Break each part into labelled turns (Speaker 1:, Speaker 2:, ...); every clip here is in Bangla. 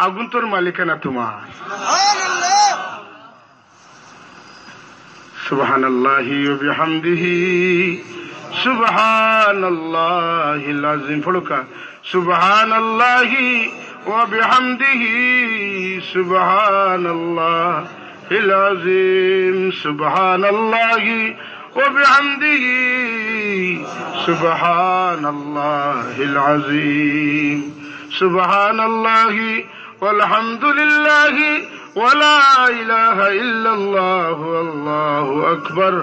Speaker 1: আগুন তোর মালিকানা তোমার। সুবহানাল্লাহি ওয়া বিহামদিহি সুবহানাল্লাহিল আযীম। ফড়কা সুবহানাল্লাহি ওয়া বিহামদিহি সুবহানাল্লাহিল আযীম। সুবহানাল্লাহি ওয়া বিহামদিহি সুবহানাল্লাহিল আযীম। সুবহানাল্লাহি ওয়ালহামদুলিল্লাহি ওয়ালা ইলাহা ইল্লাল্লাহু আল্লাহু আকবার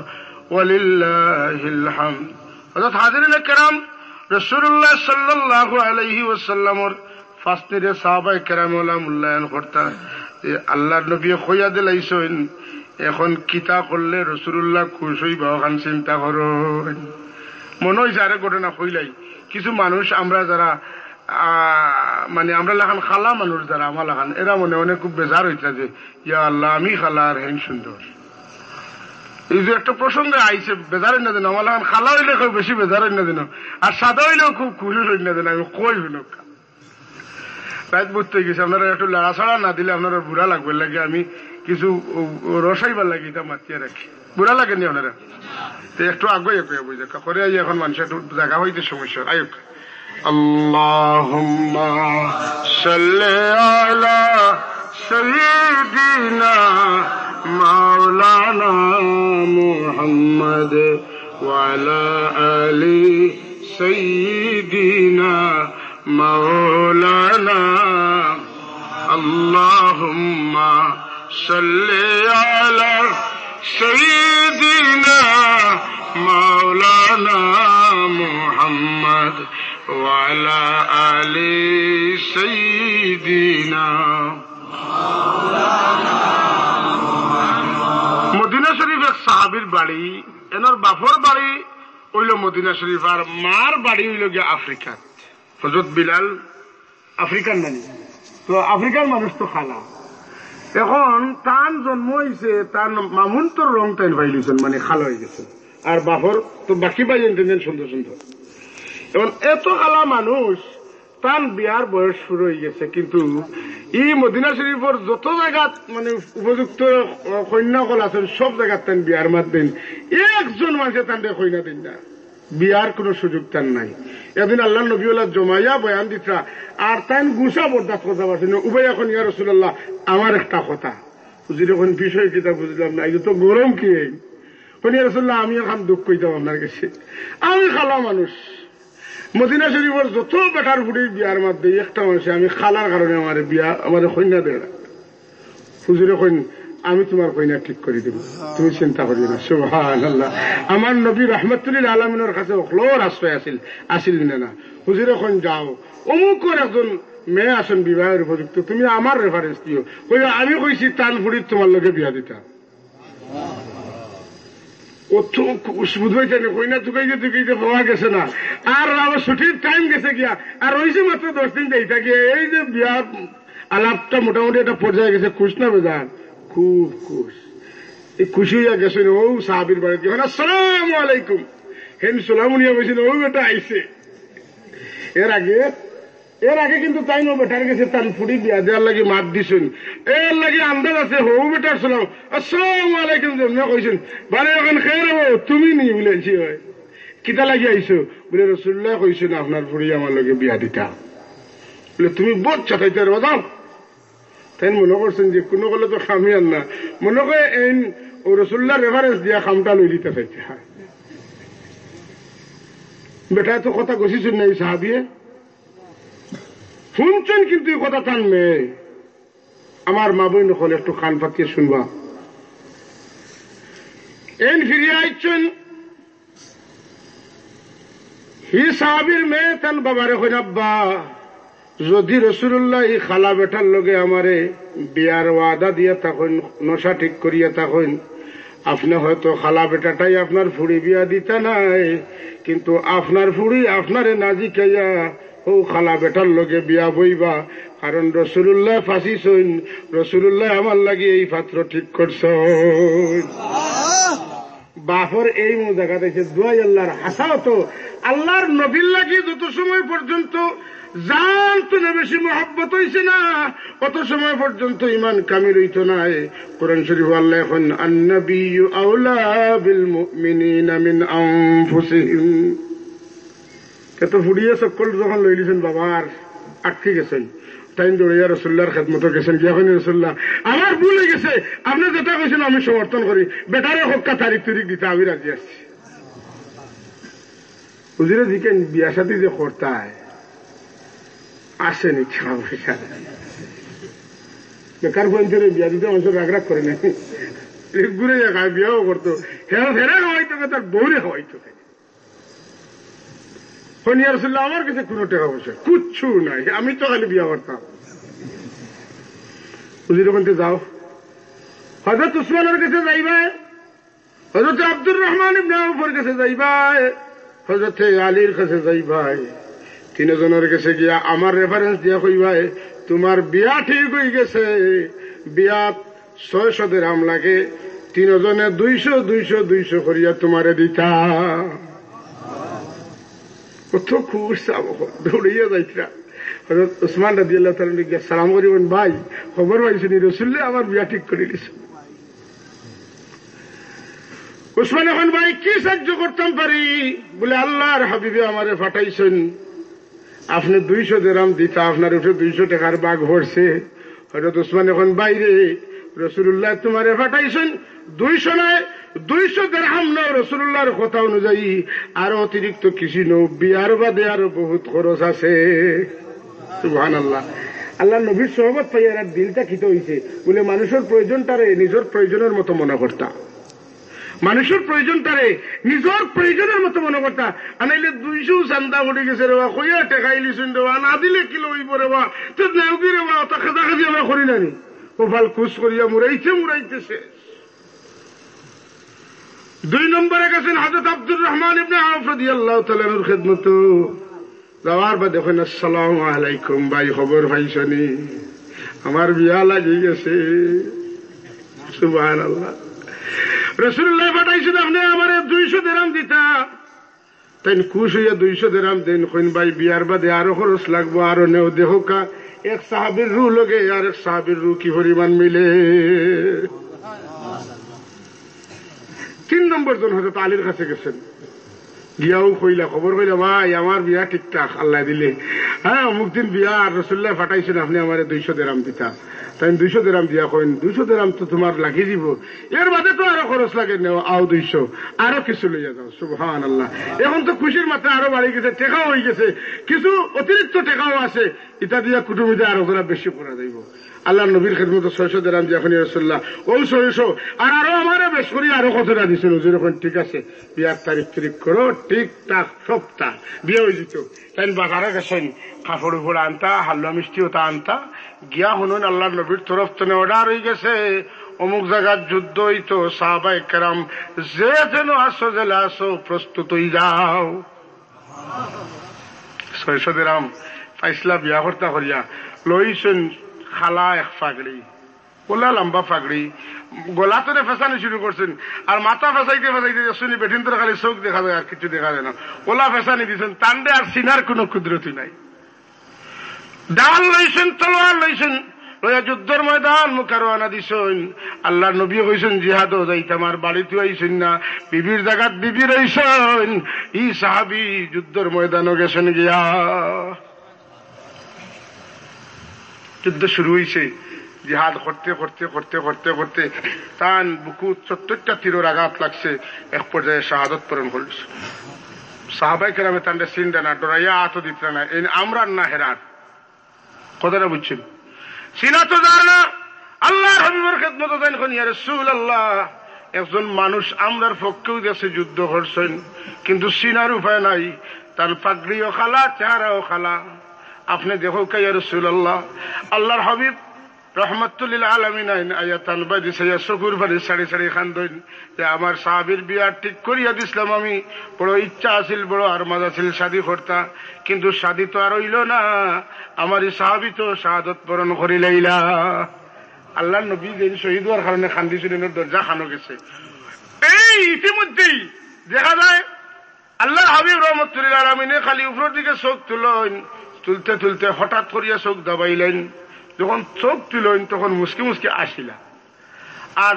Speaker 1: ওয়ালিল্লাহিল হামদ। হযরত হাজিরিন کرام, রাসূলুল্লাহ সাল্লাল্লাহু আলাইহি ওয়াসাল্লামর ফাসনিরে সাহাবায়ে کرام ওলা মূল্যায়ন করতা যে আল্লাহর নবী কইয়া দিলাইছেন এখন কিতা করলে রাসূলুল্লাহ খুশ হইবা, ওখান চিন্তা করো। মনে হয় যারে ঘটনা কইলাই, কিছু মানুষ আমরা যারা মানে আমরা লাখান খালা মানুষ যারা আমার লাখান, এরা মনে মনে খুব বেজার হইতা যে ইয়া আল্লাহ আমি খালা আর হেন সুন্দর। এই যে একটা প্রসঙ্গে আইছে, বেজার না দিন আমার লাখান খালা হইলে খুব বেশি বেজার না দিন, আর সাদা হইলেও খুব খুশি হই না দিন। আমি কই হইল রাত বুঝতে গেছি, আপনারা একটু লাড়াছাড়া না দিলে আপনারা বুড়া লাগবে লাগে। আমি কিছু রসাইবার লাগে এটা মাতিয়ে রাখি, বুড়া লাগেনি আপনারা তো একটু আগে বুঝে করে এখন মানুষ একটু জায়গা হইতে সমস্যা। আয়ুক আল্লাহুম্মা সাল্লি আলা সাইয়্যিদিনা মাওলানা মুহাম্মদ ওয়া আলা আলি সাইয়্যিদিনা মাওলানা। আল্লাহুম্মা সাল্লি আলা সাইয়্যিদিনা মাওলানা মুহাম্মদ ওয়া আলা আলি সাইয়্যিদিনা মাওলানা মুহাম্মদ। মদিনা শরীফ এক সাহাবীর বাড়ি, এনার বাপর বাড়ি হইল মদিনা শরীফ, আর মার বাড়ি হইল গিয়ে আফ্রিকা। হযরত বিলাল আফ্রিকান মানে, তো আফ্রিকার মানুষ তো খালা। এখন তার জন্ম হয়েছে, তার মামুন তোর রং তাই পাইলিছেন, মানে খালা হয়ে গেছে, আর বাপর তো বাকি পাই এনতেন সুন্দর সুন্দর। এখন এত খালা মানুষ, তার বিয়ার বয়স শুরু হয়ে গেছে, কিন্তু এই মদিনা শরীফের যত জায়গা মানে উপযুক্ত কন্যাকল আছেন সব জায়গার তান বিয়ার মাত দেন, একজন মানুষের তান কন্যা দেন না, বিয়ার কোন সুযোগ তার নাই। এদিন আল্লাহ নবীলা জমাইয়া বয়ান দিতা, আর তাই গুছা বরদাস্ত করতে পারছেন উভয়। এখন ইয়া রাসূলুল্লাহ আমার একটা কথা বুঝলি, এখন বিষয় কিতা বুঝলাম না, এই তো গরম কি ইয়া রাসূলুল্লাহ আমি এখন দুঃখ কইতাম আপনার কাছে, আমি খালা মানুষ, মদিনা শরীফের যত বেটার বুড়ি বিয়ার মধ্যে একটা মানুষে আমি খালার কারণে আমার বিয়া আমার কন্যা দেয় না। হুজুরে কইন আমি তোমার কইনা ঠিক করে দেব, তুমি চিন্তা করিও না। সুবহানাল্লাহ। আমার নবী রাহমাতুল আলামিনের কাছে অখলোর আশ্রয় আসিল না। হুজুরে কইন যাও অমুকের একজন মেয়ে আসেন বিবাহের উপযুক্ত, তুমি আমার রেফারেন্স দিও। কই আমি কইছি তান ফুড়ির তোমার লগে বিয়া দিতা, কইনা চুকাইতে চুকাইতে পাওয়া গেছে না, আর আমার ছুটির টাইম গেছে গিয়া, আর ওইসে মাত্র 10 দিন যাই থাকে। এই যে বিয়া আলাপটা মোটামুটি একটা পর্যায়ে গেছে, খুশ না বেজান? খুব খুশ। এই খুশি হইয়া গেছেন ও সাহাবীর বাড়িতে, আসসালামু আলাইকুম হেন সালাম নিয়ে বলছেন, ও বেটা আইসে। এর আগে কিন্তু তাই নো বেটার গেছে তার ফুড়ি বিয়া দেওয়ার লাগে মাত দিছেন, এর লাগে আন্দাজ আছে হৌ বেটার সালাম আসসালামু আলাইকুম যেমন কইছেন, বারে এখন খেয়ে নেবো তুমি নি বলেছি হয় কিতা লাগি আইসো বলে রাসূলুল্লাহ কইছেন আপনার ফুড়ি আমার লগে বিয়া দিতা, বলে তুমি বোধ চাটাইতে বাজাও। তাই মনে করছেন যে কোনো গেলে তো খামি আর না, মনে করে এই ও রাসূলুল্লাহ রেফারেন্স দিয়া খামটা লই দিতে চাইছে। বেটা তো কথা গছিছেন না এই সাহাবিয়ে শুনছেন, কিন্তু এই কথা টান মেয়ে আমার মা বোন হলে একটু কান পাতিয়ে শুনবা। এন ফিরিয়ে আইছেন হি সাহাবির মেয়ে তান বাবারে কইন, আব্বা যদি রাসূলুল্লাহ এই খালা বেটার লগে আমারে বিয়ার ওয়াদা দিয়া তখন নশা ঠিক করিয়া তখন আপনি হয়তো খালা বেটাটাই আপনার ফুড়ি বিয়া দিতে নাই, কিন্তু আপনার ফুড়ি আপনারে নাজি খাইয়া ও খালা বেটার লগে বিয়া বইবা, কারণ রাসূলুল্লাহ ফাঁসি সইন, রাসূলুল্লাহ আমার লাগে এই পাত্র ঠিক করছ। বাপর এই জায়গা দেখে দুয়াই আল্লাহর হাসা হতো, আল্লাহর নবীর লাগি যত সময় পর্যন্ত জান তো বেশি মহব্বত হইছে না, কত সময় পর্যন্ত ইমান কামিল হইত না। কোরআন শরীফ আল্লাহ এখন আন্নাবিয়্যু আওলা বিল মুমিনিনা মিন আনফুসিহিম, কত ফুড়িয়ে সকল যখন লই লিছেন বাবার আটকে গেছেন, তাই দৌড়িয়া রসুল্লাহর খেদমত গেছেন, গিয়া হইনি রসুল্লাহ আমার ভুল হয়ে গেছে, আপনি যেটা কইছেন আমি সমর্থন করি, বেটারে হক্কা তারিখ তুরিখ দিতে আমি রাজি আছি। হুজুরে দিকেন বিয়া সাথে যে করতায় আসেনি টাকা পয়সা, বেকার পঞ্চরে বিয়া দিতে মানুষ রাগ রাগ করে না, ঘুরে যায় বিয়াও করতো, হেরা খাওয়াইতো তার বউরে খাওয়াইতো। হনিয়া রসুল্লাহ আমার কাছে কোনো টাকা পয়সা কুচ্ছু নাই, আমি তো খালি বিয়া করতাম। হুজুর ওখানে যাও, হযরত উসমানের কাছে যাইবা, হযরত আব্দুর রহমান ইবনে আউফের কাছে যাইবা, হযরত আলীর কাছে যাইবা, তিনজনের কাছে গিয়া আমার রেফারেন্স দিয়া কইবা তোমার বিয়া ঠিক হয়ে গেছে, বিয়া 600 দিরহাম লাগে, তিনজনে 200 করিয়া তোমারে দিতা। কত খুশ দৌড়িয়া যাইতরা। হযরত উসমান রাদিয়াল্লাহু তাআলা গিয়া সালাম করিবেন, ভাই খবর পাইছেন রাসূলুল্লাহ আমার বিয়া ঠিক করে দিয়েছে। উসমান এখন ভাই কি সাহায্য করতাম পারি, বলে আল্লাহর হাবিবে আমারে পাঠাইছেন, আপনি 200 দিরহাম দিতা, আপনার উঠে 200 টাকার বাঘ ভরছে। হযরত উসমান এখন বাইরে, রাসূলুল্লাহ তোমারে পাঠাইছেন 200 নয় 200 দিরহাম নাও, রাসূলুল্লাহর কথা অনুযায়ী আরো অতিরিক্ত কিছু নও, বিয়ার বাদে আরো বহুত খরচ আছে। সুবহানাল্লাহ। আল্লাহ নবীর সোহবত পাইয়ার আর দিলটা খিতে হইছে, বলে মানুষের প্রয়োজনটারে নিজের প্রয়োজনের মতো মনে করতা, মানুষের প্রয়োজনটারে নিজের প্রয়োজনের মতো মনে করতা। আনাইলে 200 চান্দা উঠে গেছে রেবা, কইয়া টেকাইলিছেন রেবা, না দিলে কিলো হইব রেবা, তো নেউদি রেবা, তা খাজাখাজি আমরা করি নানি, ও ভাল খুশ করিয়া মুরাইতেছে। 2 নম্বরে গেছেন হযরত আব্দুর রহমান ইবনে আউফ রাদিয়াল্লাহু তাআলা এর খিদমত, যাওয়ার বাদে দেখেন আসসালামু আলাইকুম, ভাই খবর পাইছনি আমার বিয়া লাগি গেছে। সুবহানাল্লাহ। রাসূলুল্লাহ পাঠাইছেন আপনি আমারে 200 দিরহাম দিতা, তাই খুশ হইয়া 200 দিরহাম দেন, কইন ভাই বিয়ার বাদে আরো খরচ লাগবো, আরো নেও দেখো কা এক সাহাবীর রূহ লগে আর এক সাহাবীর রূহ কি পরিমাণ মিলে। 3 নম্বর জন হযরত আলীর কাছে গেছেন, গিয়াও কইলা খবর কইলা, ভাই আমার বিয়া ঠিকঠাক আল্লাহ দিলে, হ্যাঁ অমুক দিন বিয়া, আর রাসূলুল্লাহ পাঠাইছেন আপনি আমারে 200 দিরহাম দিতা, তাই 200 দিরহাম দিয়া কইন 200 দিরহাম তো তোমার লাগিয়ে দিব, এর বাদে তো আরো খরচ লাগে, নেও আও 200 আরো কিছু লইয়া যাও। সুবহানাল্লাহ। এখন তো খুশির মাত্রা আরো বাড়ি গেছে, টেকাও হয়ে গেছে, কিছু অতিরিক্ত টেকাও আছে, এটা দিয়া কুটুমিতে আরো করা বেশি করা যাইব। আল্লাহ নবীর খেদমত 600 দিরহাম দিয়া এখন রাসূলুল্লাহ ওই 600 আর আরো আমারে বেশ করি আরো কতটা দিছিল। যেরকম ঠিক আছে বিয়ার তারিখ করো, ঠিকঠাক সপ্তাহ বিয়ে হয়ে যেত। তাই বাজারে গেছেন, কাপড় উপর আনতা, হালুয়া মিষ্টি ওটা আনতা, গিয়া শুনুন আল্লাহ নবীর তরফ থেকে অর্ডার হয়ে গেছে, অমুক জায়গার যুদ্ধ হইতো, সাহাবায়ে কেরাম যে যেন আসো, জেলে আসো, প্রস্তুত হয়ে যাও। 600 দিরহাম পাইসলা বিয়া কর্তা করিয়া লইছেন খালা এক ফাগড়ি, ওলা লম্বা ফাগড়ি, গলা তো ফেসানি শুরু করছেন, আর মাথা ফেসাইতে শুনি বেঠিন তোর খালি চোখ দেখা যায়, আর কিছু দেখা যায় না, ওলা ফেসানি দিচ্ছেন, টান্ডে আর সিনার কোন কুদরতি নাই। ডাল লইছেন, তলোয়ার লইছেন, লইয়া যুদ্ধের ময়দান মুখে রওনা দিছেন। আল্লাহ নবী কইছেন জিহাদও যাইতাম, আর বাড়িতে আইছেন না, বিবির জায়গাত বিবি রইছেন। ই সাহাবী যুদ্ধের ময়দানও গেছেন গিয়া। যুদ্ধ শুরু হয়েছে, জিহাদ করতে করতে করতে করতে করতে তান বুকু 70টা তীরের আঘাত লাগছে, এক পর্যায়ে শাহাদত বরণ করছে। সাহাবায়ে কেরামে তান্ডে সিনডা না, ডরাইয়া আত দিত না, এই আমরান না হেরাত, কথাটা বুঝছেন? সিনা তো যার না, আল্লাহর হাবিবের খেদমত দেন, ইয়া রাসূলুল্লাহ একজন মানুষ আমরার পক্ষেও দেশে যুদ্ধ করছেন, কিন্তু সিনার উপায় নাই, তার পাগড়িও খালা, চেহারাও খালা, আপনি দেখো ইয়া রাসূলুল্লাহ। আল্লাহর হাবিব রহমাতুল লিল আলামিন আয়াতান বাদি সাইয়া চকুর বাড়ি সাড়ে সাড়ে খান্দইন যে আমার সাহাবীর বিয়া ঠিক করিয়া দিছিলাম, আমি বড় ইচ্ছা আছিল, বড় আরমাদ আছিল শাদী করতা, কিন্তু শাদী তো আর হইল না, আমার এই সাহাবী তো শাহাদত বরণ করিলাইলা। আল্লাহ নবী যে শহীদ হওয়ার কারণে খান্দিছিলেন, দরজা খানো গেছে। এই ইতিমধ্যেই দেখা যায় আল্লাহর হাবিব রহমাতুল লিল আলামিনে খালি উপরের দিকে চোখ তুলেন, তুলতে তুলতে হঠাৎ করিয়া চোখ দাবাইলেন। যখন চোখ তুলেন তখন মুসকি মুসকি আসিলা, আর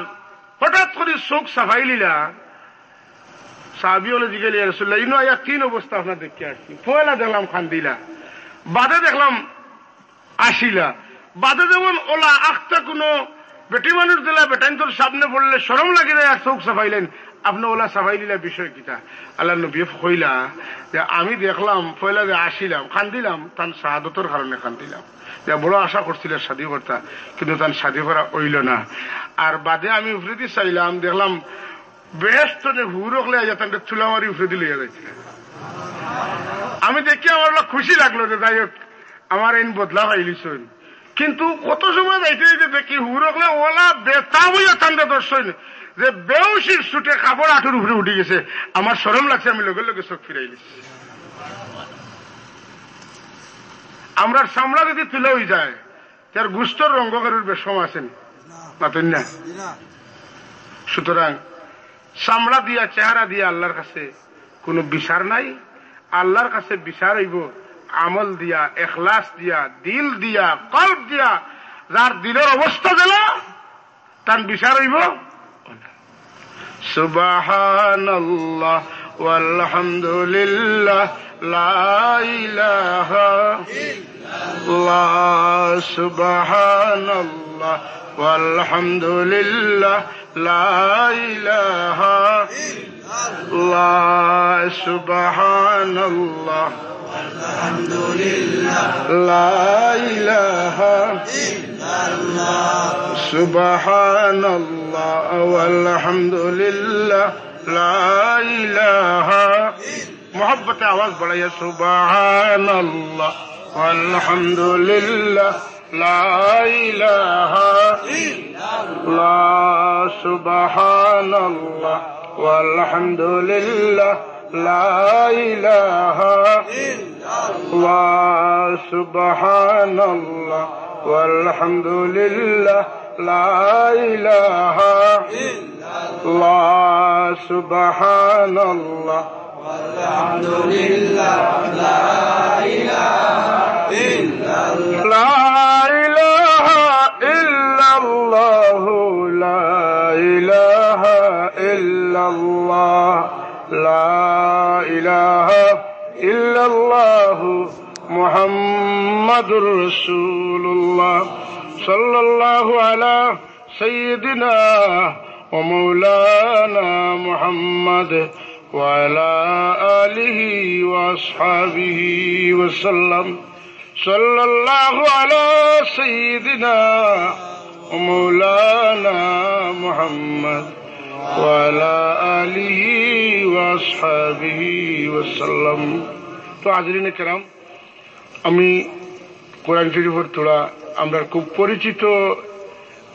Speaker 1: হঠাৎ করে চোখ সাফাই লিলা। সাহাবী হলে জিজ্ঞেস ইয়া রাসূলুল্লাহ, ইনো আয়া তিন অবস্থা আপনার দেখতে আসছি। পয়লা দেখলাম খান্দিলা, বাদে দেখলাম আসিলা। বাদে যেমন ওলা আখটা কোনো বেটি মানুষ দিলা, বেটাইন তোর সামনে পড়লে শরম লাগে না, আর চোখ সাফাইলেন, আপনি ওলা সাফাই দিলা বিষয় কিতা? আল্লাহ নবী কইলা যে আমি দেখলাম পয়লা যে আসিলাম খান্দিলাম, তার শাহাদতের কারণে খান্দিলাম। বড় আশা করছিল শাদী করতা, কিন্তু তার শাদী করা হইল না। আর বাদে আমি উফরিদি চাইলাম, দেখলাম বেহেশত হুর হলে তাকে চুলামারি উফরিদি লইয়া যাইছিল। আমি দেখি আমার খুশি লাগলো যে যাই হোক আমার এই বদলা পাইলিস। কিন্তু কত সময় যাইতে যাইতে দেখি হুর হলে ওলা বেতা বইয়া ঠান্ডা দর্শন যে বেউসির ছুটে কাপড় আঠুর উপরে উঠে গেছে। আমার শরম লাগছে, আমি লগে লগে চোখ ফিরাইলিস। আমরা চামড়া যদি তুলে হয়ে যায় তার গুস্তর রঙ্গ করার বেশম আছেন না। সুতরাং চামড়া দিয়া চেহারা দিয়া আল্লাহর কাছে কোন বিচার নাই। আল্লাহর কাছে বিচার হইব আমল দিয়া, এখলাস দিয়া, দিল দিয়া, কল্প দিয়া। যার দিলের অবস্থা দিল তার বিচার হইব। সুবহানাল্লাহ ওয়ালহামদুলিল্লাহ লা ইলাহা ইল্লাল্লাহ। সুবহানাল্লাহ ওয়ালহামদুলিল্লাহ লা ইলাহা ইল্লাল্লাহ। সুবহানাল্লাহ ওয়ালহামদুলিল্লাহ লা ইলাহা ইল্লাল্লাহ। সুবহানাল্লাহ ওয়ালহামদুলিল্লাহ লা ইলাহা। মোহব্বতে আওয়াজ বাড়াইয়া সুবহানাল্লাহ ওয়ালহামদুলিল্লাহ লা ইলাহা ইল্লাল্লাহ। সুবহানাল্লাহ ওয়ালহামদুলিল্লাহ লা ইলাহা ইল্লাল্লাহ। সুবহানাল্লাহ ওয়ালহামদুলিল্লাহ লা ইলাহা ইল্লাল্লাহ। সুবহানাল্লাহ ওয়ালহামদুলিল্লাহ লা ইলাহা ইল্লাল্লাহ। লা ইলাহা ইল্লাল্লাহ লা ইলাহা ইল্লাল্লাহ। লা ইলাহা ইল্লাল্লাহ মুহাম্মাদুর রাসূলুল্লাহ সাল্লাল্লাহু আলা সাইয়্যিদিনা ওয়া মাওলানা মুহাম্মদ ওয়া আলা আলিহি ওয়া আসহাবিহি ওয়া সাল্লাম। সাল্লাল্লাহু আলা সাইয়্যিদিনা ওয়া মাওলানা মুহাম্মদ ওয়া আলা আলিহি ওয়া আসহাবিহি ওয়া সাল্লাম। তো হাজরিনে কেরাম, আমি কোরআন শরীফের তোড়া আমরা খুব পরিচিত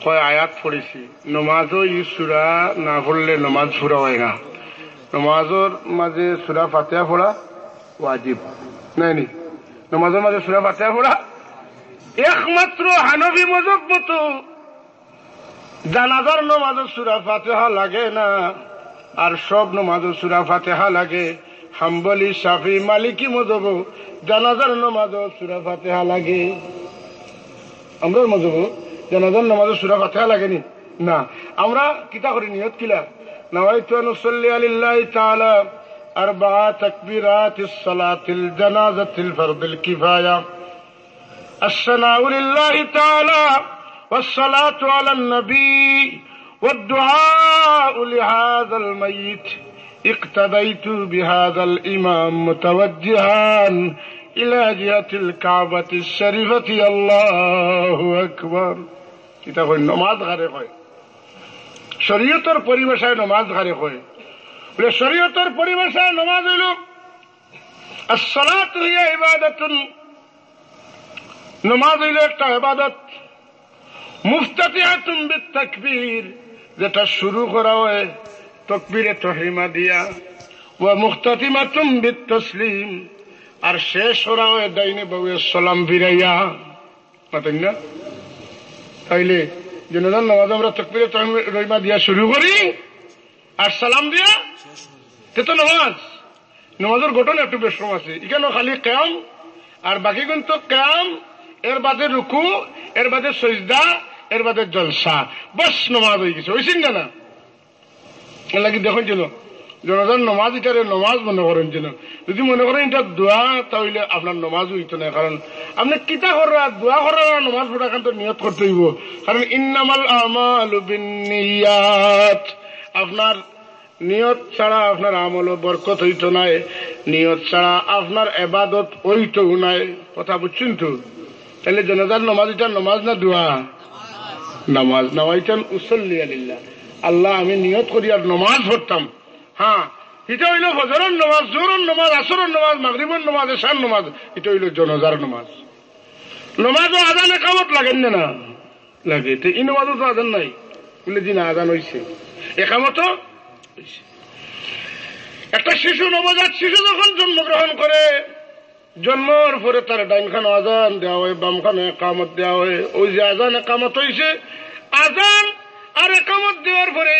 Speaker 1: কয় আয়াত পড়েছি। নমাজও ই সূরা না পড়লে নমাজ পুরা হয় না। নমাজের মাঝে সূরা ফাতিহা পড়া ওয়াজিব নাইনি। নমাজের মাঝে সূরা ফাতিহা পড়া একমাত্র হানফি মযহাব মতো জানাজার নমাজে সূরা ফাতিহা লাগে না, আর সব নমাজে সূরা ফাতিহা লাগে। হাম্বলি, শাফি, মালিকি মযহাব জানাজার নমাজে সূরা ফাতিহা লাগে। আমরা মযহাব জানাজার নমাজে সূরা ফাতিহা লাগেনি না। আমরা কিতা করি নিয়ত কিলা নাওয়াইতু আন উসাল্লি আলিল্লাহি তাআলা আরবাআ তাকবীরাতিস সালাতিল জানাজাতিল ফারদিল কিফায়া আসসালামু লিল্লাহি তাআলা والصلاة على النبي والدعاء لهذا الميت اقتديت بهذا الإمام متوجها إلى جهة الكعبة الشريفة الله أكبر. এটা হয় নামাজ ঘরে হয়, শরীয়তের পরিভাষায় নামাজ ঘরে হয়। বলে শরীয়তের পরিভাষায় নামাজ হইল আসসালাতু হিয়া ইবাদাতুন, নামাজ হইল একটা ইবাদত। মুফতাতিহাতুন বিত-তাকবীর, যেটা শুরু করা হয় তাকবীরে তাহরিমা দিয়া, ওয়া মুখতাতিমাতুন বিত-তাসলিম, আর শেষ করা হয় ডাইনে বামে সালাম ফিরাইয়া। পাতেন না? তাইলে জানাজার নামাজ আমরা তাকবীরে তাহরিমা দিয়া শুরু করি আর সালাম দিয়া, তে তো নামাজ। নামাজের গঠন একটু বেশম আছে। এখানে খালি কিয়াম আর বাকি কিন্তু কাম, এর বাদে রুকু, এর বাদে সজদা, এর বাদে জলসা, বস নমাজ হয়ে গেছে। হয়েছেন না? এর লাগি দেখুন যেন জনগণ নমাজ এটারে নমাজ মনে করেন যেন। যদি মনে করেন এটা দোয়া, তাহলে আপনার নমাজ হইতো না। কারণ আপনি কিতা করা, দোয়া করা, নমাজ পড়া কিন্তু নিয়ত করতে হইব। কারণ ইন্নামাল আমালু বিন্নিয়াত, আপনার নিয়ত ছাড়া আপনার আমল বরকত হইতো নাই, নিয়ত ছাড়া আপনার এবাদত হইতো নাই। কথা বুঝছেন তো? তাহলে জনগণ নমাজ এটা নমাজ না দোয়া? নামাজ। নামাইতাম উসল্লি আলিল্লাহ, আল্লাহ আমি নিয়ত করি আর নমাজ পড়তাম। হ্যাঁ, এটা হইল ফজরের নমাজ, জোহরের নমাজ, আসরের নমাজ, মাগরিবের নমাজ, এশার নমাজ, এটা হইল জনাজার নমাজ। নমাজও আজান একামত লাগেন না? লাগে। তো এই নমাজও তো আজান নাই বলে দিন আজান হয়েছে, একামতও হয়েছে। একটা শিশু, নবজাত শিশু যখন জন্মগ্রহণ করে, জন্মের পরে তার ডাইনখানে আজান দেওয়া হয়, বামখানে একামত দেওয়া হয়। ওই যে আজান একামত হয়েছে, আজান আর একামত দেওয়ার পরে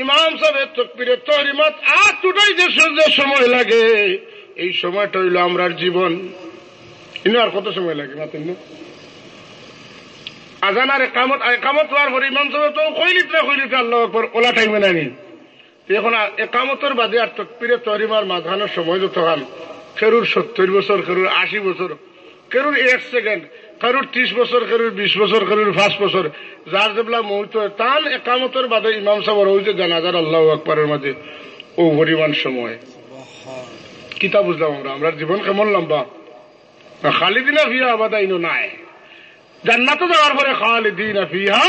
Speaker 1: ইমাম সাহেব তাকবীরে তাহরিমাত আর দুটাই যে সময় লাগে, এই সময়টা হইল আমরার জীবন। ইনো আর কত সময় লাগে না? তিন আজান আর একামত, একামত হওয়ার পরে ইমাম সাহেব তো কইলিতে আল্লাহু আকবার ওলা টাইমে নানি। এখন একামতের বাদে আর তাকবীরে তাহরিমার মাঝখানের সময় যতক্ষণ, কেরুর 70 বছর, কেরুর 80 বছর, কেরুর 1 সেকেন্ড, কারুর 30 বছর, কারুর 20 বছর, কারুর 5 বছর, যার যেগুলা মুহূর্ত তান একামতের বাদে ইমাম সাহেব ওই যে জানাজার আল্লাহু আকবারের মাঝে ও পরিমাণ সময়। কিতা বুঝলাম আমরা জীবন কেমন লম্বা? খালিদিনা ফিহা আবাদা ইনো নাই। জান্নাতে যাওয়ার পরে খালিদিনা ফিহা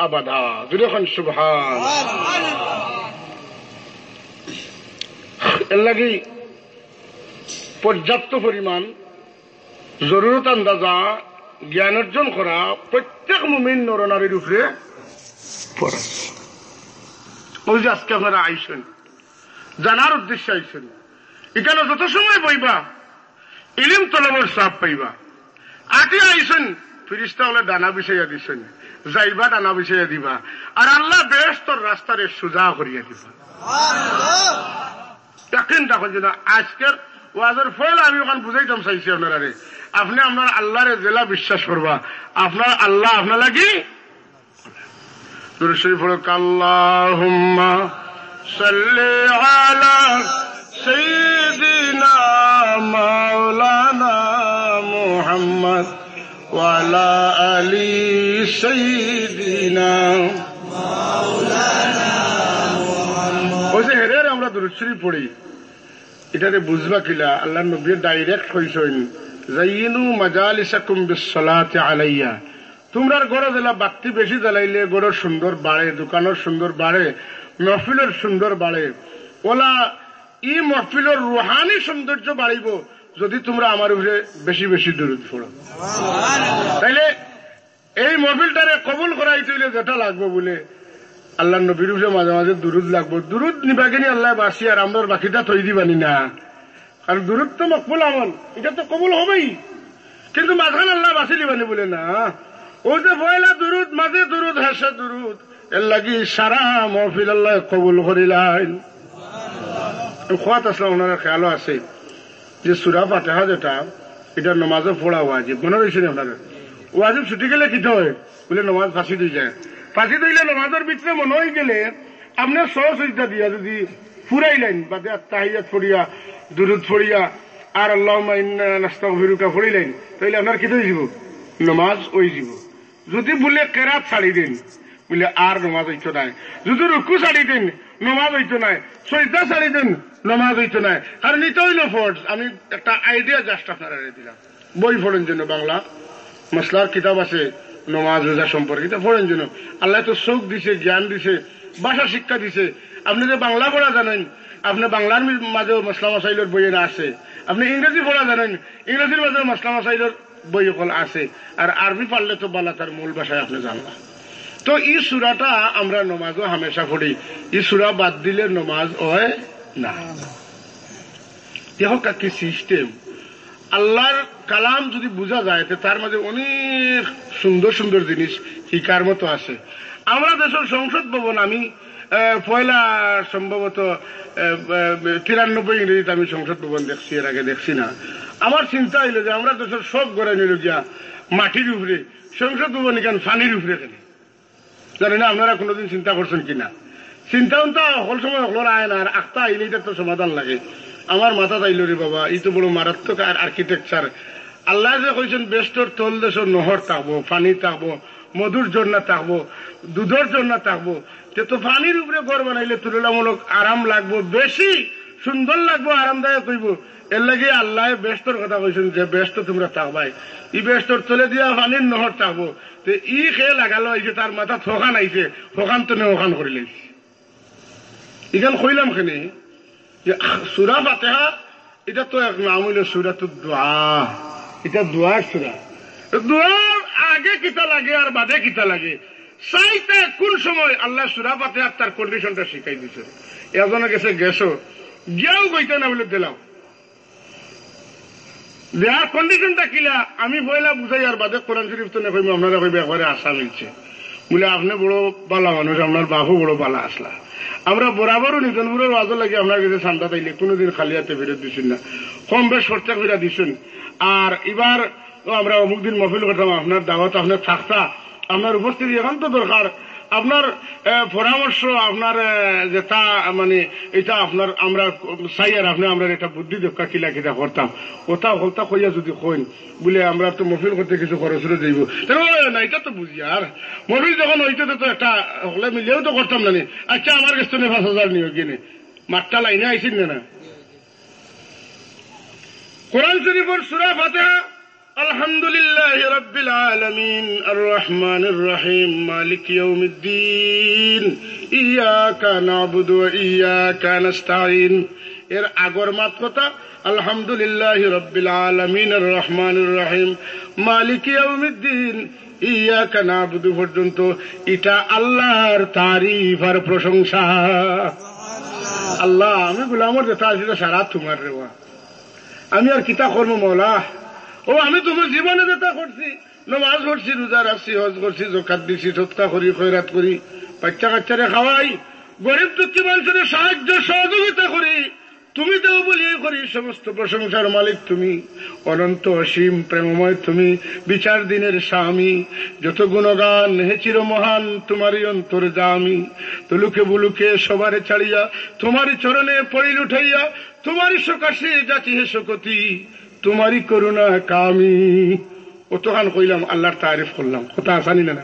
Speaker 1: আবাদা। যখন সুবহান। এর লাগি পর্যাপ্ত পরিমাণ জরুরত আন্দাজা জ্ঞান অর্জন করা প্রত্যেক মুমিন নরনারীর উপরে পড়া। ওই যে আজকে আপনারা আইসেন, জানার উদ্দেশ্যে আইসেন, এখানে যত সময় বইবা ইলিম তলবের সাপ পাইবা। আটি আইসেন, ফিরিস্তা হলে ডানা বিছাইয়া দিছেন, যাইবা ডানা বিছাইয়া দিবা, আর আল্লাহ বেহেশতের রাস্তারে সোজা করিয়া দিবা। দেখেন যেন আজকের ওয়াজের ফল আমি ওখানে বুঝাইতাম চাইছি আপনারা, আপনি আপনার আল্লাহরে জেলা বিশ্বাস করবা, আপনার আল্লাহ আপনার লাগি দুরূদ শরীফ পড়ো। আল্লাহুম্মা সাল্লি আলা সাইয়্যিদিনা মাওলানা মুহাম্মদ ওয়া আলা আলি সাইয়্যিদিনা মাওলানা মুহাম্মদ। ওই যে হেরের আমরা দুরূদ শরীফ পড়ি, এটাতে বুঝবা কিলা আল্লাহর নবী ডাইরেক্ট কইছেন, যাইনু মাজালিসাকুম বিসসালাতি আলাইয়া। তোমরার ঘরে জেলা বাতি বেশি জ্বালাইলে ঘরের সুন্দর বাড়ে, দোকানের সুন্দর বাড়ে, মহফিলের সুন্দর বাড়ে। ওলা ই মহফিলের রুহানি সৌন্দর্য বাড়িব যদি তোমরা আমার উপরে বেশি বেশি দুরূদ পড়ো। তাইলে এই মহফিলটারে কবুল করাইতে হইলে যেটা লাগবো বলে আল্লাহর নবীর উপরে মাঝে মাঝে দুরূদ লাগবো। দুরূদ নিবাগিনি আল্লাহ বাসি আর আমরা বাকিটা থই দিবানি না, কারণ দুরূদ তো মকবুল আমল, এটা তো কবুল হবেই, কিন্তু মাঝখানে আল্লাহ বাসি দিবানি বলে না। ওই যে পয়লা দুরূদ, মাঝে দুরূদ, হেসে দুরূদ, এর লাগি সারা মহফিল আল্লাহ কবুল করিলেন। খোয়াত আসলাম ওনার খেয়ালও আছে যে সূরা ফাতিহা যেটা, এটা নমাজে পড়া ওয়াজিব। মনে রয়েছে আপনারা? ওয়াজিব ছুটি গেলে কি হয় বলে নমাজ ফাঁসি দিয়ে যায়। ফাঁসি দিলে নমাজের ভিতরে মনে হয়ে গেলে আপনার সহযোগিতা দিয়া যদি ফুরাইলেন বাদে তাহিয়াত পড়িয়া, দুরূদ পড়িয়া আর আল্লাহুম্মা ইন্না নাস্তাগফিরুকা পড়িলেন, তাইলে আপনার কি হয়ে যাব? নমাজ ওই যাব। যদি বলে কেরাত ছাড়ি দেন বলে আর নমাজ হইতো নাই, যদি রুকু ছাড়ি দেন নমাজ হইতো নাই, সজদা ছাড়ি দেন নমাজ হইতো নাই। কারণ এটা হইল ফরজ। আমি একটা আইডিয়া জাস্ট আপনারা দিলাম, বই পড়েন জন্য, বাংলা মশলার কিতাব আছে নমাজ রোজা সম্পর্কে, এটা পড়েন জন্য। আল্লাহ তো চোখ দিছে, জ্ঞান দিছে, ভাষা শিক্ষা দিছে। আপনি যে বাংলা পড়া জানেন, আপনি বাংলার মাঝেও মশলা মাসাইলের বই আছে, আপনি ইংরেজি পড়া জানেন, ইংরেজির মাঝেও মশলা মাসাইলের বই সকল আছে, আর আরবি পারলে তো বালা তার মূল ভাষায় আপনি জানলা। তো এই সূরাটা আমরা নমাজও হামেশা পড়ি, এই সূরা বাদ দিলে নমাজ হয় না। দেখো কি সিস্টেম, আল্লাহর কালাম যদি বোঝা যায় তার মাঝে অনেক সুন্দর সুন্দর জিনিস শিকার মতো আছে। আমরা দেশের সংসদ ভবন, আমি পয়লা সম্ভবত 93 ইংরেজিতে আমি সংসদ ভবন দেখছি, এর আগে দেখছি না। আমার চিন্তা হইল যে আমরা দেশের সব ঘরে নিল গিয়া মাটির উপরে সংসদ ভবন কেন পানির উপরে কেন জানি না আপনারা কোনোদিন চিন্তা করছেন কিনা। চিন্তা সকল সময় সকল আয় না, আর আখতা আইলে তো সমাধান লাগে। আমার মাথা চাইল রে বাবা, এই তো বড় মারাত্মক আর্কিটেকচার। আল্লাহ যে কইছেন বেষ্টর তল দেশের নহর থাকবো, পানি থাকবো, মধুর জন্য থাকবো, দুধের জন্য থাকবো, তো পানির উপরে ঘর বানাইলে তুলনামূলক আরাম লাগবো, বেশি সুন্দর লাগবো, আরামদায়ক হইব। এর লাগে আল্লাহ বেষ্টর কথা কইছেন যে বেষ্ট তোমরা থাকবাই, ই বেষ্টর তলে দিয়া পানির নহর থাকবো। তো ই খেয়ে লাগালো এই যে তার মাথা থকান আইছে, থকান তো নেওখান করে লাইছে। এখান কইলাম খেনে যে সূরা ফাতিহা এটা তো এক নাম হইল সূরাতুদ দুআ। এটা দোয়ার সূরা। দোয়ার আগে কিতা লাগে আর বাদে কিতা লাগে চাইতে কোন সময় আল্লাহ সূরা ফাতিহা তার কন্ডিশনটা শিখাই দিছে। এজনে গেছে গেছো গিয়াও কইতে না বলে দিলাম দেয়ার কন্ডিশনটা কিলা আমি বইলা বুঝাই আর বাদে কোরআন শরীফ তো নেই আপনারা কইবে একবারে আশা মিলছে বলে আপনি বড় বালা মানুষ, আপনার বাপু বড় বালা আসলা। আমরা বরাবরও নিতনপুরের ওয়াজ লাগে আপনার কাছে ঠান্ডা তাইলে কোনোদিন খালি হাতে ফেরত দিচ্ছেন না, কম বেশ খরচা ফেরা দিচ্ছেন। আর এবার আমরা অমুক দিন মহফিল করতাম, আপনার দাওয়াত আপনার থাকতা, আপনার উপস্থিতি এখন তো দরকার, আপনার পরামর্শ, আপনার যেটা মানে এটা আপনার আমরা চাই আর আপনি আমরা এটা বুদ্ধি দক্ষা কিলা কিটা করতাম ওটা হলতা কইয়া যদি কইন বলে আমরা তো মহফিল করতে কিছু খরচরে যাইব না, এটা তো বুঝি। আর মহফিল যখন হইতে তো একটা হলে মিলেও তো করতাম না। আচ্ছা আমার কাছে 5,000 নিয়ে কিনে মাঠটা লাইনে আইসিন না। কোরআন শরীফের সূরা ফাতিহা আলহামদুলিল্লাহি রাব্বিল আলামিন আর রহমানির রহিম মালিক ইয়াউমিদ্দিন ইয়াকা না'বুদু ওয়া ইয়াকা নাস্তাঈন। এর আগর মাত কথা আলহামদুলিল্লাহি রাব্বিল আলামিন আর রহমানির রহিম মালিক ইয়াউমিদ্দিন ইয়াকা না'বুদু পর্যন্ত এটা আল্লাহর তারিফ আর প্রশংসা। আল্লাহ আমি গোলামর যেটা আছে সারা তোমার রেওয়া, আমি আর কিতা করবো মৌলা? ও আমি তোমার জীবনে যেটা করছি, নামাজ পড়ছি, রোজা রাখছি, হজ করছি, যাকাত দিছি, সদকা করি, খয়রাত করি, বাচ্চা কাচ্চারে খাওয়াই, গরিব দুঃখী মানুষের সাহায্য সহযোগিতা করি, তুমি দেও বলিয়ে করি। সমস্ত প্রশংসার মালিক তুমি, অনন্ত অসীম প্রেমময় তুমি, বিচার দিনের স্বামী। যত গুণগান হে চির মহান তোমারই অন্তর্যামী। তুলুকে বুলুকে সবারে ছাড়িয়া তোমারই চরণে পড়িল উঠাইয়া, তোমারই সকাশে যাচি হে শকতি, তোমারই করুণা কামি। অতখান কইলাম, আল্লাহর তারিফ করলাম, কথা আসানি না।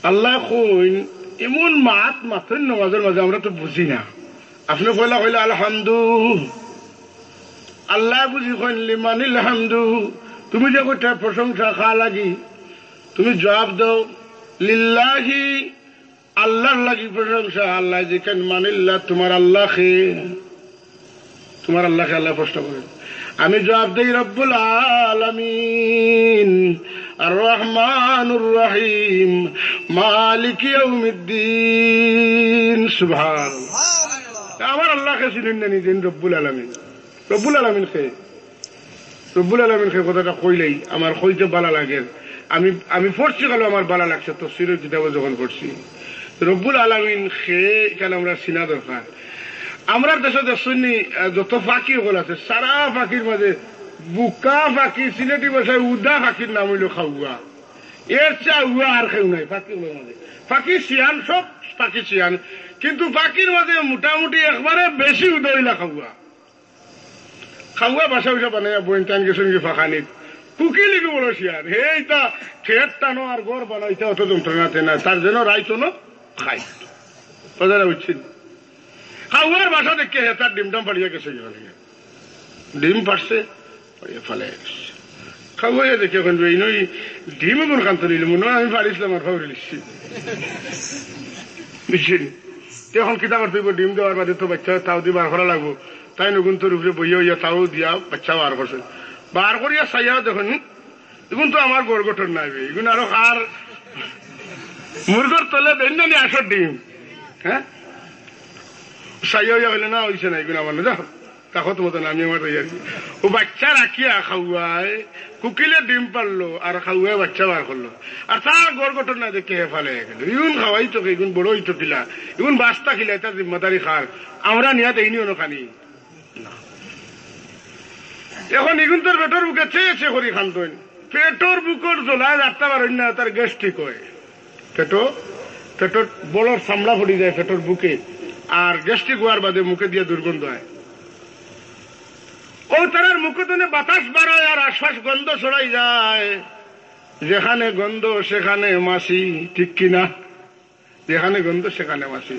Speaker 1: আল্লাহ কইন এমন মাথেন নামাজের মাঝে আমরা তো বুঝি না। আপনি কইলা কইলা আলহামদু, আল্লাহ বুঝি কইন লিমানিল হামদু। তুমি যে কইটা প্রশংসা খা লাগি, তুমি জবাব দাও লিল্লাহি, আল্লাহর লাগি প্রশংসা। আল্লাহ যেখান মানিল্লাহ তোমার আল্লাহকে, তোমার আল্লাহকে আল্লাহ প্রশ্ন করেন। আমি জবাব দেই রব্বুল আলামিন আর রহমানুর রহিম মালিক ইয়াউমিদ্দিন। সুবহানাল্লাহ। আমার আল্লাহকে চিনেন না নিজেন রব্বুল আলামিন। রব্বুল আলামিন খে, রব্বুল আলামিন খে কথাটা কইলেই আমার কইতে ভালো লাগে। আমি পড়ছি গেল আমার ভালো লাগছে তো সিরের কিতাবে যখন পড়ছি। রব্বুল আলামিন খে এখানে আমরা চিনা দরকার। আমরা দেশে দেখছি যত ফাঁকি হল আছে, সারা ফাঁকির মাঝে বুকা ফাঁকি, সিলেটি ভাষায় উদা ফাঁকির নাম হইল খাউয়া। এর চেয়ে উয়া আর কেউ নাই ফাঁকি মাঝে। ফাঁকি শিয়ান, সব ফাঁকি শিয়ান, কিন্তু ফাঁকির মাঝে মোটামুটি একবারে বেশি উদা হইলা খাউয়া। খাউয়া বাসা উসা বানাইয়া বইন টান গেছেন কি ফাঁকানিত কুকি লিখি বলো শিয়ান। হে এটা খেত টানো আর গড় বানাইতে অত যন্ত্রণাতে না, তার যেন রাইতো না খাই বাজারে উঠছেন। খাওয়ার বাসা দেখে হেতার ডিমটাম পাড়িয়া গেছে, ডিম পারছে ফলে খাওয়াইয়া দেখে এখন নই ডিম এমন কান্ত নিল মনে হয় আমি পারিছিলাম আর খাওয়ারে লিখছি বুঝছেন। এখন কিতা করতে ডিম দেওয়ার বাদে তো বাচ্চা তাও দিয়ে বার করা লাগবো, তাই নগুন তোর উপরে বইয়া হইয়া তাও দিয়া বাচ্চা বার করছে। বার করিয়া চাইয়া দেখুন এগুন তো আমার গড় গঠন নাই, এগুন আরো আর মুরগর তলে দেন না আসর ডিম। হ্যাঁ সাইয়া হইলে না হইছে না, এগুলো আমার না যাও তাকত মতন আমি আমার আর কি। ও বাচ্চা রাখিয়া খাওয়ায় কুকিলে ডিম পারলো আর খাওয়ায় বাচ্চা বার করলো, আর তার গড় গঠন না দেখে ফেলে গেল। ইগুন খাওয়াই তো এগুন বড়ই তো কিলা, এগুন বাস্তা খিলা তার জিম্মাদারি খার, আমরা নিয়া দেইনি অনুখানি। এখন এগুন তোর পেটর বুকে চেয়েছে করি খান্তন পেটর বুকর জ্বলায় রাখতে পারেন না তার গ্যাস্ট্রিক হয় পেটর বড়র চামড়া পড়ি যায় পেটর বুকে আর গ্যাস্ট্রিক হওয়ার বাদে মুখে দিয়ে দুর্গন্ধ হয় ও তার মুখে তো বাতাস বাড়ায় আর আশ্বাস গন্ধ ছড়াই যায় যেখানে গন্ধ সেখানে মাসি ঠিক কিনা যেখানে গন্ধ সেখানে মাসি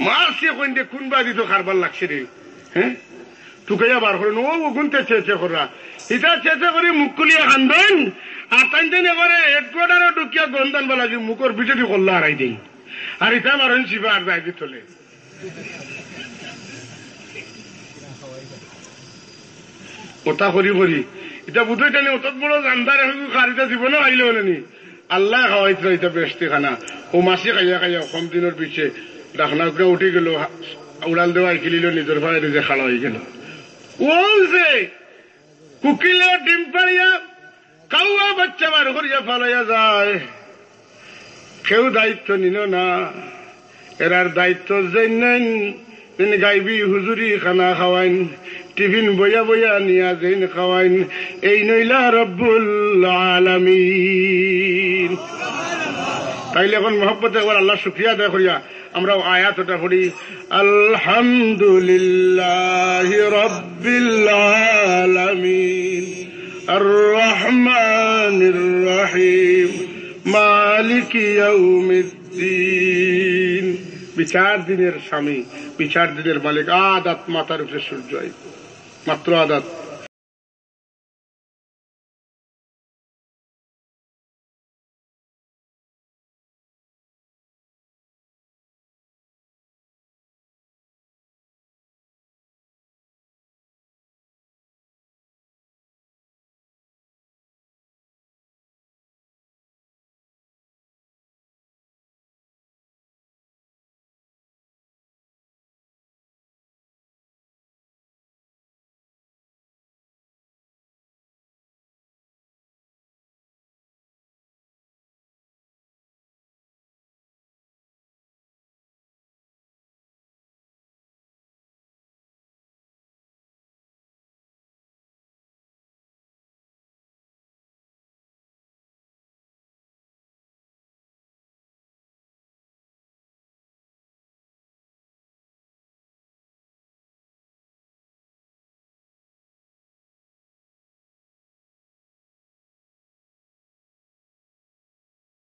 Speaker 1: মাসি কোন বাদি তো খারবার লাগছে রে হ্যাঁ টুকাইয়া বার করেন ও গুনতে চেয়েছে করা এটা চেয়েছে করে মুখ খুলিয়া খানবেন আর তাই এবারে হেডকোয়ার্টারও ঢুকিয়া গন্ধান বলা যে মুখর বিজেপি করলো হারাই দিন আর এটা মারেন শিবা আর বাইরে চলে ওটা করি এটা বুঝে জানি অত বড় জানদার খারিটা জীবনে আইলে হলে নি আল্লাহ খাওয়াইছিল এটা বেশটি খানা ও মাসি খাইয়া কম দিনের পিছিয়ে ডাকনা উপরে উঠে গেল উড়াল দেওয়া খেলিল নিজের ভাই নিজে খাড়া হয়ে গেল ওলছে কুকিলে ডিম পাড়িয়া কাউয়া বাচ্চা বার করিয়া ফালাইয়া যায় কেউ দায়িত্ব নিল না এরার দায়িত্ব জেনেন তিনি গাইবি হুজুরি খানা খাওয়াইন টিফিন বইয়া নিয়া যেন খাওয়াইন এই নইলা রব্বুল আলামিন তাইলে এখন মহব্বতে একবার আল্লাহ শুকরিয়া আদায় করিয়া আমরা আয়াতটা পড়ি আলহামদুলিল্লাহি রাব্বিল আলামিন আর রহমানির রহিম মালিকি ইয়াউমিদ্দিন বিচার দিনের স্বামী বিচার দিনের মালিক আদাত মাতার উপরে সূর্য মাত্র আদাত